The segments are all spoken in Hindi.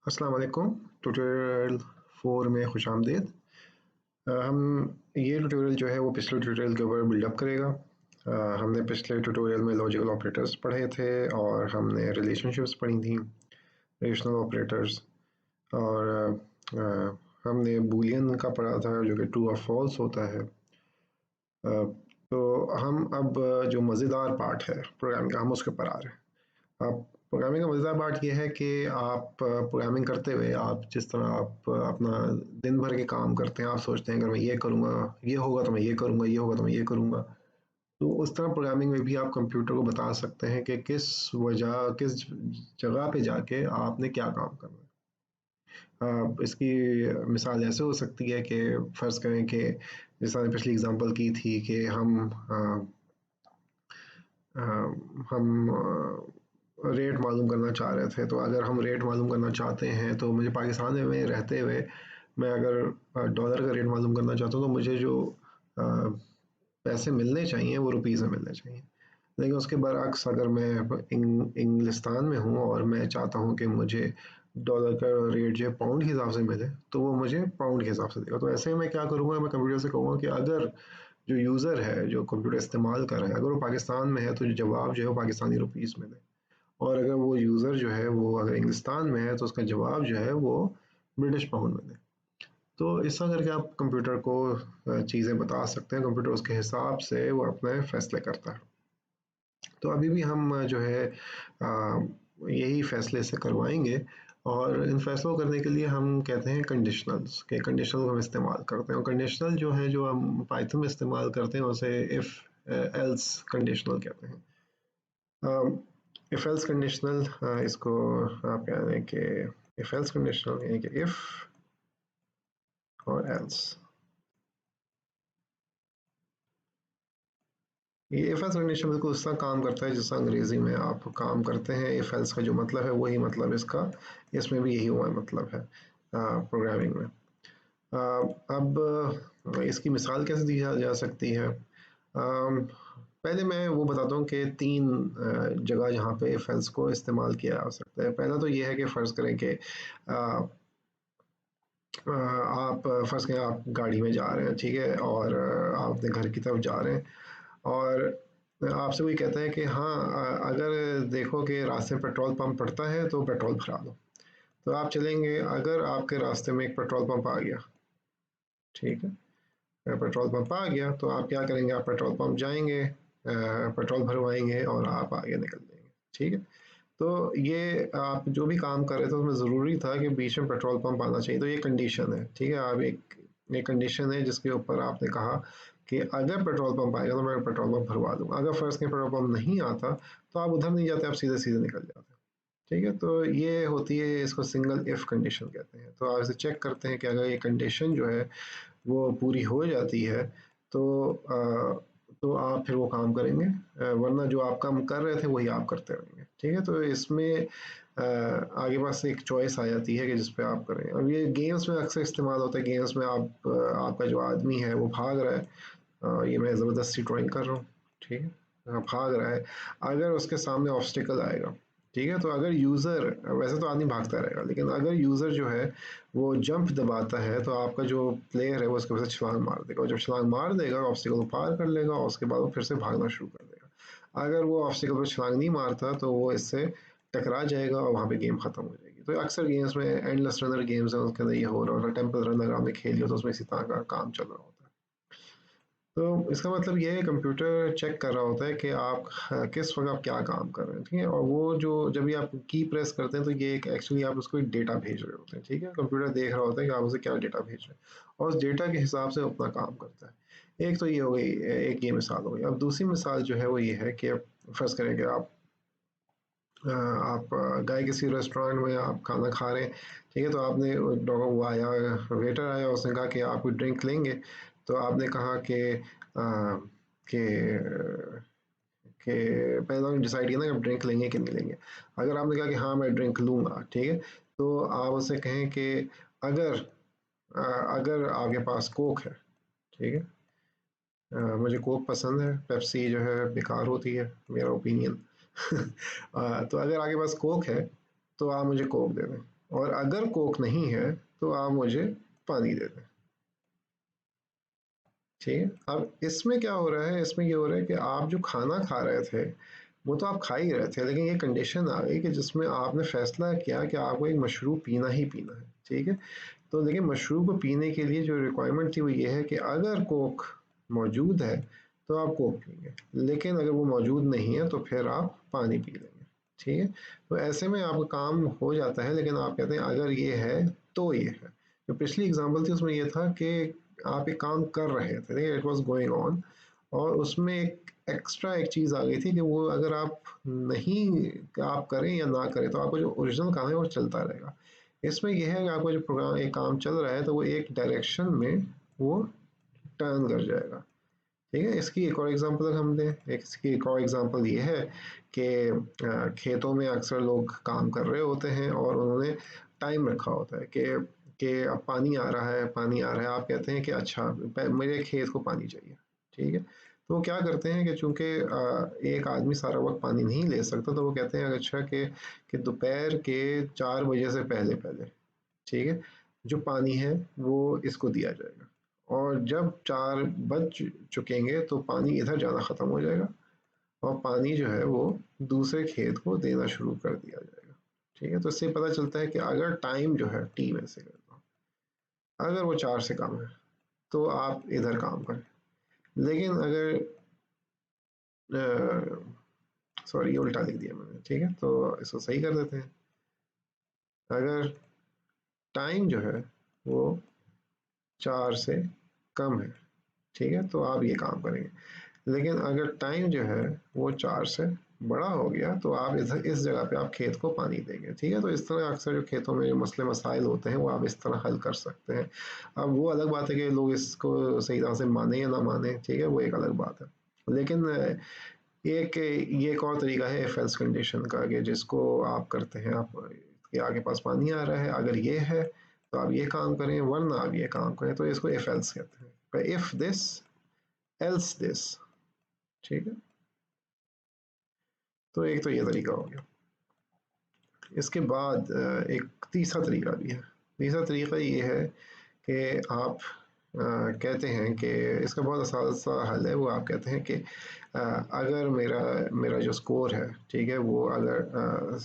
अस्सलाम वालेकुम। ट्यूटोरियल 4 में खुशामदीद। हम ये ट्यूटोरियल जो है वो पिछले ट्यूटोरियल के ऊपर बिल्डअप करेगा। हमने पिछले ट्यूटोरियल में लॉजिकल ऑपरेटर्स पढ़े थे और हमने रिलेशनशिप्स पढ़ी थी, रिलेशनल ऑपरेटर्स। और हमने बूलियन का पढ़ा था जो कि ट्रू और फॉल्स होता है। तो हम अब जो मज़ेदार पार्ट है प्रोग्रामिंग का, हम उसके ऊपर आ रहे हैं। अब प्रोग्रामिंग का मज़ेदार पार्ट ये है कि आप प्रोग्रामिंग करते हुए आप जिस तरह आप अपना दिन भर के काम करते हैं, आप सोचते हैं अगर मैं ये करूँगा, ये होगा तो मैं ये करूँगा, ये होगा तो मैं ये करूँगा। तो उस तरह प्रोग्रामिंग में भी आप कंप्यूटर को बता सकते हैं कि किस जगह पे जाके आपने क्या काम करना है। इसकी मिसाल ऐसे हो सकती है कि फ़र्ज़ करें कि जैसा हमने पिछली एग्ज़ाम्पल की थी कि हम रेट मालूम करना चाह रहे थे। तो अगर हम रेट मालूम करना चाहते हैं तो मुझे पाकिस्तान में रहते हुए मैं अगर डॉलर का रेट मालूम करना चाहता हूँ तो मुझे जो पैसे मिलने चाहिए वो रुपीज़ में मिलने चाहिए। लेकिन उसके बरअक्स अगर मैं इंग्लिस्तान में हूँ और मैं चाहता हूँ कि मुझे डॉलर का रेट जो है पाउंड के हिसाब से मिले, तो वो मुझे पाउंड के हिसाब से देगा। तो ऐसे में क्या करूँगा, मैं कंप्यूटर से कहूँगा कि अगर जो यूज़र है जो कंप्यूटर इस्तेमाल कर रहा है, अगर वो पाकिस्तान में है तो जवाब जो है वो पाकिस्तानी रुपीस में दे, और अगर वो यूज़र जो है वो अगर इंग्लिस्तान में है तो उसका जवाब जो है वो ब्रिटिश पाउंड में दे। तो इस तरह करके आप कंप्यूटर को चीज़ें बता सकते हैं, कंप्यूटर उसके हिसाब से वो अपने फैसले करता है। तो अभी भी हम जो है यही फैसले से करवाएंगे, और इन फैसलों करने के लिए हम कहते हैं कंडीशनल्स के, कंडीशनल को हम इस्तेमाल करते हैं। और कंडीशनल जो है जो हम पाइथन में इस्तेमाल करते हैं उसे इफ़ एल्स कंडीशनल कहते हैं। इफ़ एल्स कंडीशनल, इसको आप कह दें कि इफ़ एल्स कंडीशनल यानी कि इफ़ और एल्स। ये इफ एल्स कंडीशन बिल्कुल उस तरह काम करता है जिस तरह अंग्रेजी में आप काम करते हैं। इफ एल्स का जो मतलब है वही मतलब इसका, इसमें भी यही हुआ मतलब है प्रोग्रामिंग में। अब इसकी मिसाल कैसे दी जा सकती है। पहले मैं वो बताता हूँ कि तीन जगह जहाँ पे इफ एल्स को इस्तेमाल किया जा सकता है। पहला तो ये है कि फ़र्ज़ करें कि आप फ़र्ज़ करें आप गाड़ी में जा रहे हैं, ठीक है, और आप अपने घर की तरफ जा रहे हैं, और आपसे कोई कहता है कि हाँ, अगर देखो कि रास्ते में पेट्रोल पंप पड़ता है तो पेट्रोल भरा दो। तो आप चलेंगे, अगर आपके रास्ते में एक पेट्रोल पंप आ गया, ठीक है, पेट्रोल पंप आ गया तो आप क्या करेंगे, आप पेट्रोल पंप जाएंगे, पेट्रोल भरवाएंगे और आप आगे निकल जाएंगे, ठीक है। तो ये आप जो भी काम कर रहे थे उसमें ज़रूरी था कि बीच में पेट्रोल पंप आना चाहिए, तो ये कंडीशन है, ठीक है। आप एक कंडीशन है जिसके ऊपर आपने कहा कि अगर पेट्रोल पंप आएगा तो मैं पेट्रोल पंप भरवा दूंगा। अगर फ़र्ज़ के पेट्रोल पंप नहीं आता तो आप उधर नहीं जाते, आप सीधे सीधे निकल जाते, ठीक है। तो ये होती है, इसको सिंगल इफ़ कंडीशन कहते हैं। तो आप इसे चेक करते हैं कि अगर ये कंडीशन जो है वो पूरी हो जाती है तो तो आप फिर वो काम करेंगे, वरना जो आप काम कर रहे थे वही आप करते रहेंगे, ठीक है। तो इसमें आगे पास एक चॉइस आ जाती है कि जिस पे आप करें। अब ये गेम्स में अक्सर इस्तेमाल होता है। गेम्स में आपका जो आदमी है वो भाग रहा है, ये मैं ज़बरदस्ती ड्राइंग कर रहा हूँ, ठीक है, भाग रहा है। अगर उसके सामने ऑब्स्टिकल आएगा, ठीक है, तो अगर यूज़र, वैसे तो आदमी भागता रहेगा, लेकिन अगर यूज़र जो है वो जंप दबाता है तो आपका जो प्लेयर है वो उसके वजह से छलांग मार देगा, और जब छलांग मार देगा ऑब्स्टिकल को पार कर लेगा और उसके बाद वो फिर से भागना शुरू कर देगा। अगर वो ऑब्स्टिकल पर छलांग नहीं मारता तो वो इससे टकरा जाएगा और वहाँ पे गेम ख़त्म हो जाएगी। तो अक्सर गेम्स में एंडलेस रनर गेम्स हैं, उसके अंदर ये हो रहा होता है। टेम्पल रन अगर आपने खेल लिया तो उसमें इसी तरह का काम चल रहा होता है। तो इसका मतलब ये है, कंप्यूटर चेक कर रहा होता है कि आप किस वक्त आप क्या काम कर रहे हैं, ठीक है। और वो जो जब भी आप की प्रेस करते हैं तो ये एक एक्चुअली आप उसको एक डेटा भेज रहे होते हैं, ठीक है। कंप्यूटर देख रहा होता है कि आप उसे क्या डेटा भेज रहे हैं और उस डेटा के हिसाब से अपना काम करता है। एक तो ये हो गई, एक ये मिसाल हो गई। अब दूसरी मिसाल जो है वो ये है कि फर्ज करें कि आप गए किसी रेस्टोरेंट में, आप खाना खा रहे हैं, ठीक है। तो आपने वो आया, वेटर आया, उसने कहा कि आप कोई ड्रिंक लेंगे, तो आपने कहा कि पहले तो डिसाइड किया ना कि आप ड्रिंक लेंगे कि नहीं लेंगे। अगर आपने कहा कि हाँ मैं ड्रिंक लूँगा, ठीक है, तो आप उससे कहें कि अगर अगर आपके पास कोक है, ठीक है, मुझे कोक पसंद है, पेप्सी जो है बेकार होती है, मेरा ओपिनियन। तो अगर आपके पास कोक है तो आप मुझे कोक दे दें, और अगर कोक नहीं है तो आप मुझे पानी दे दें। ठीक है, अब इसमें क्या हो रहा है, इसमें ये हो रहा है कि आप जो खाना खा रहे थे वो तो आप खा ही रहे थे, लेकिन ये कंडीशन आ गई कि जिसमें आपने फैसला किया कि आपको एक मशरूब पीना ही पीना है। ठीक है, तो लेकिन मशरूब को पीने के लिए जो रिक्वायरमेंट थी वो ये है कि अगर कोक मौजूद है तो आप कोक पिएंगे, लेकिन अगर वो मौजूद नहीं है तो फिर आप पानी पी लेंगे। ठीक है, तो ऐसे में आपका काम हो जाता है, लेकिन आप कहते हैं अगर ये है तो ये है। जो पिछली एग्जांपल थी उसमें ये था कि आप एक काम कर रहे थे, इट वाज गोइंग ऑन, और उसमें एक एक्स्ट्रा एक चीज़ आ गई थी कि वो अगर आप नहीं आप करें या ना करें तो आपको जो ओरिजिनल काम है वो चलता रहेगा। इसमें यह है कि आपका जो प्रोग्राम एक काम चल रहा है तो वो एक डायरेक्शन में वो टर्न कर जाएगा। ठीक है, इसकी एक और एग्जांपल अगर हम दें, इसकी एक और एग्जांपल ये है कि खेतों में अक्सर लोग काम कर रहे होते हैं और उन्होंने टाइम रखा होता है कि अब पानी आ रहा है, पानी आ रहा है, आप कहते हैं कि अच्छा मेरे खेत को पानी चाहिए। ठीक है, तो वो क्या करते हैं कि चूंकि एक आदमी सारा वक्त पानी नहीं ले सकता, तो वो कहते हैं अच्छा कि दोपहर के 4 बजे से पहले पहले, ठीक है, जो पानी है वो इसको दिया जाएगा, और जब 4 बज चुकेंगे तो पानी इधर जाना ख़त्म हो जाएगा और पानी जो है वो दूसरे खेत को देना शुरू कर दिया जाएगा। ठीक है, तो इससे पता चलता है कि अगर टाइम जो है टी में से करना, अगर वो 4 से कम है तो आप इधर काम करें, लेकिन अगर सॉरी उल्टा लिख दिया मैंने। ठीक है, तो इसको सही कर देते हैं। अगर टाइम जो है वो 4 से कम है, ठीक है, तो आप ये काम करेंगे, लेकिन अगर टाइम जो है वो 4 से बड़ा हो गया तो आप इधर इस जगह पे आप खेत को पानी देंगे। ठीक है, तो इस तरह अक्सर जो खेतों में जो मसले मसाइल होते हैं वो आप इस तरह हल कर सकते हैं। अब वो अलग बात है कि लोग इसको सही तरह से माने या ना माने, ठीक है, वो एक अलग बात है। लेकिन एक ये एक और तरीका है इफ एल्स कंडीशन का, कि जिसको आप करते हैं, आप के आगे पास पानी आ रहा है, अगर ये है तो आप ये काम करें, वरना आप ये काम करें, तो इसको इफ एल्स कहते हैं, इफ दिस एल्स दिस। ठीक है, तो एक तो ये तरीका हो गया। इसके बाद एक तीसरा तरीका भी है। तीसरा तरीका ये है कि आप कहते हैं कि इसका बहुत आसान सा हल है, वो आप कहते हैं कि अगर मेरा मेरा जो स्कोर है, ठीक है, वो अगर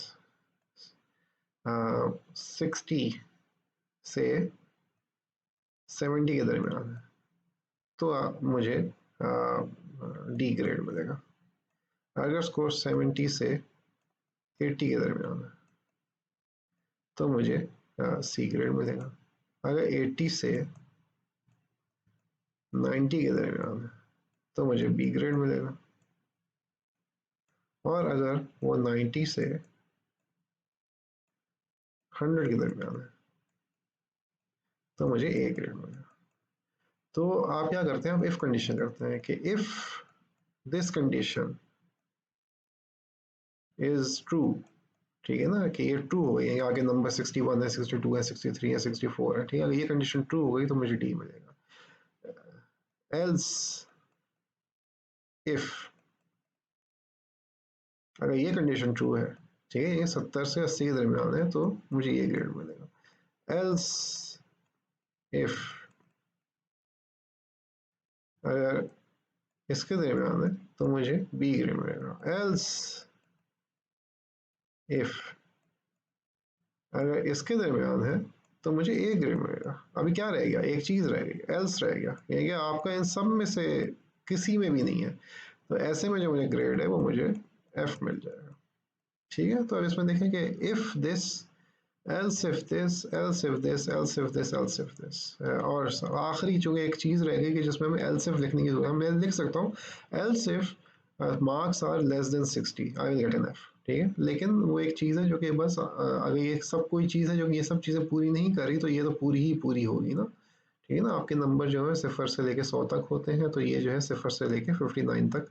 60 से 70 के दरमियान है तो मुझे डी ग्रेड मिलेगा। अगर स्कोर 70 से 80 के दरमियान है तो मुझे सी ग्रेड मिलेगा। अगर 80 से 90 के दरमियान है तो मुझे बी ग्रेड मिलेगा, और अगर वो 90 से 100 के दरमियान है तो मुझे ए ग्रेड मिलेगा। तो आप क्या करते हैं, आप इफ कंडीशन करते हैं कि if this condition is true, ठीक है ना, कि ये ट्रू हो गई, आगे नंबर 61 है, 62 है, 63 है, 64 है, ठीक है, ये कंडीशन ट्रू हो गई तो मुझे डी मिलेगा। एल्स इफ अगर ये कंडीशन ट्रू है, ठीक है, ये 70 से 80 के दरमियान है तो मुझे ये ग्रेड मिलेगा। एल्स इफ अगर इसके दरमियान है तो मुझे बी ग्रेड मिलेगा। एल्स इफ अगर इसके दरमियान है तो मुझे ए ग्रेड मिलेगा। अभी क्या रह गया, एक चीज़ रह गई, एल्स रह गया, ये क्या आपका इन सब में से किसी में भी नहीं है, तो ऐसे में जो मुझे ग्रेड है वो मुझे एफ मिल जाएगा। ठीक है, तो अब इसमें देखें कि if this else if this else if this else if this else if this, और आखिरी चूंकि एक चीज़ रह गई कि जिसमें हमें एल्स इफ लिखने की जरूरत है, मैं लिख सकता हूँ else if marks are less than 60 I will get an F. ठीक है, लेकिन वो एक चीज़ है जो कि बस अगर ये सब कोई चीज़ है जो कि ये सब चीज़ें पूरी नहीं कर रही तो ये तो पूरी ही पूरी होगी ना। ठीक है ना, आपके नंबर जो है 0 से लेके 100 तक होते हैं, तो ये जो है 0 से लेके 59 तक,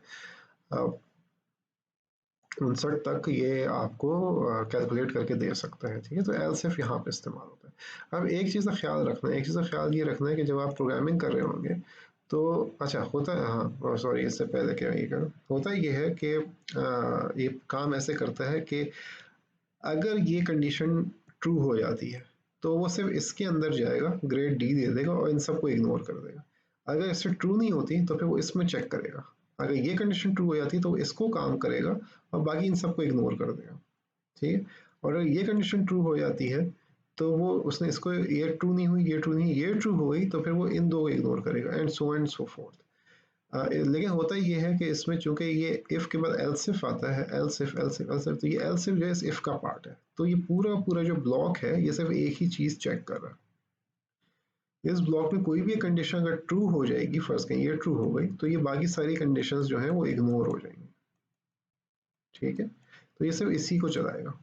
59 तक ये आपको कैलकुलेट करके दे सकता है। ठीक है, तो एलसीफ यहाँ पे इस्तेमाल होता है। अब एक चीज़ का ख्याल रखना है, एक चीज़ का ख्याल ये रखना है कि जब आप प्रोग्रामिंग कर रहे होंगे तो अच्छा होता है, हाँ सॉरी इससे पहले क्या ये कर होता ये है कि ये काम ऐसे करता है कि अगर ये कंडीशन ट्रू हो जाती है तो वो सिर्फ इसके अंदर जाएगा, ग्रेड डी दे देगा और इन सबको इग्नोर कर देगा। अगर इससे ट्रू नहीं होती तो फिर वो इसमें चेक करेगा, अगर ये कंडीशन ट्रू हो जाती है तो वो इसको काम करेगा और बाकी इन सबको इग्नोर कर देगा। ठीक है, और अगर ये कंडीशन ट्रू हो जाती है तो वो उसने इसको, ये ट्रू नहीं हुई, ये ट्रू नहीं, ये ट्रू हो गई तो फिर वो इन दो को इग्नोर करेगा एंड सो फोर्थ। लेकिन होता ये है कि इसमें चूंकि ये इफ के बाद एल्स इफ आता है, else if else if else if, तो ये एल्स इफ जो है इस इफ का पार्ट है, तो ये पूरा पूरा जो ब्लॉक है ये सिर्फ एक ही चीज चेक कर रहा है। इस ब्लॉक में कोई भी कंडीशन अगर ट्रू हो जाएगी, फर्स्ट कहीं ये ट्रू हो गई तो ये बाकी सारी कंडीशंस जो है वो इग्नोर हो जाएंगी। ठीक है, तो ये सिर्फ इसी को चलाएगा,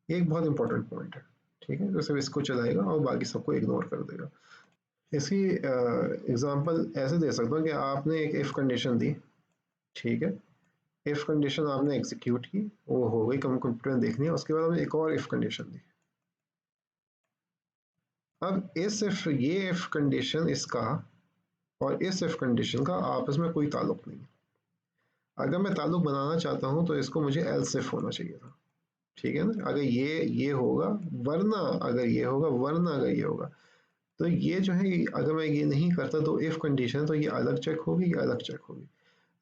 ये एक बहुत इंपॉर्टेंट पॉइंट है। ठीक है, तो सिर्फ इसको चलाएगा और बाकी सबको इग्नोर कर देगा। इसकी एग्जांपल ऐसे दे सकता हूँ कि आपने एक इफ कंडीशन दी, ठीक है, इफ कंडीशन आपने एग्जीक्यूट की, वो हो गई, कंप्यूटर में देखनी है, उसके बाद हमने एक और इफ कंडीशन दी। अब इस इफ, ये इफ कंडीशन इसका और इस इफ कंडीशन का आपस में कोई ताल्लुक नहीं है। अगर मैं ताल्लुक बनाना चाहता हूँ तो इसको मुझे एल्स इफ होना चाहिए था। ठीक है ना, अगर ये होगा वरना, अगर ये होगा वरना, अगर ये होगा, तो ये जो है अगर मैं ये नहीं करता तो इफ कंडीशन, तो ये अलग चेक होगी, ये अलग चेक होगी।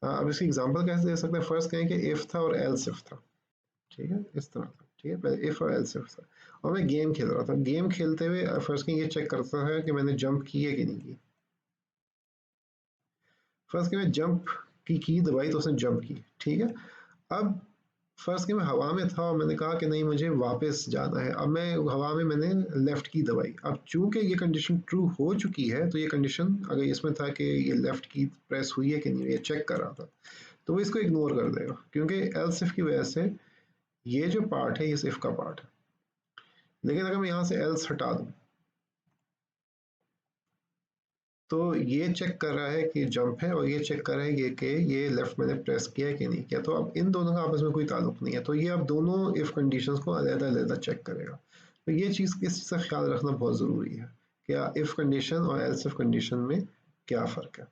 अब इसकी एग्जांपल कैसे दे सकते हैं, फर्स्ट कहें कि इफ था और एल्स इफ था। ठीक है, इस तरह था। ठीक है, पहले इफ और एल्स इफ था और मैं गेम खेल रहा था, गेम खेलते हुए फर्स्ट कहीं ये चेक करता है कि मैंने जंप की है कि नहीं की। फर्स्ट कहीं मैं जंप की दबाई तो उसने जंप की। ठीक है, अब फर्स्ट कि मैं हवा में था और मैंने कहा कि नहीं मुझे वापस जाना है, अब मैं हवा में मैंने लेफ्ट की दबाई, अब चूंकि ये कंडीशन ट्रू हो चुकी है तो ये कंडीशन अगर इसमें था कि ये लेफ्ट की प्रेस हुई है कि नहीं, ये चेक कर रहा था, तो वो इसको इग्नोर कर देगा क्योंकि एल्स इफ की वजह से ये जो पार्ट है ये इफ का पार्ट है। लेकिन अगर मैं यहाँ से एल्स हटा दूँ तो ये चेक कर रहा है कि जंप है और ये चेक कर रहा है ये कि ये लेफ्ट मैंने प्रेस किया है कि नहीं किया, तो अब इन दोनों का आपस में कोई ताल्लुक नहीं है, तो ये अब दोनों इफ कंडीशंस को अलग अलग चेक करेगा। तो ये चीज़, इस चीज़ का ख्याल रखना बहुत ज़रूरी है कि इफ कंडीशन और एल्स इफ कंडीशन में क्या फ़र्क है।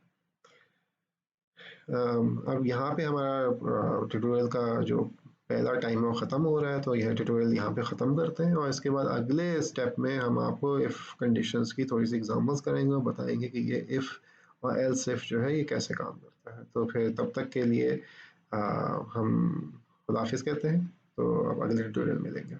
अब यहाँ पे हमारा ट्यूटोरियल का जो पहला टाइम है वो ख़त्म हो रहा है, तो यह ट्यूटोरियल यहाँ पे ख़त्म करते हैं और इसके बाद अगले स्टेप में हम आपको इफ़ कंडीशंस की थोड़ी सी एग्जांपल्स करेंगे और बताएंगे कि ये इफ़ और एल्स इफ़ जो है ये कैसे काम करता है। तो फिर तब तक के लिए हम खुदाफिज़ कहते हैं, तो अब अगले ट्यूटोरियल में मिलेंगे।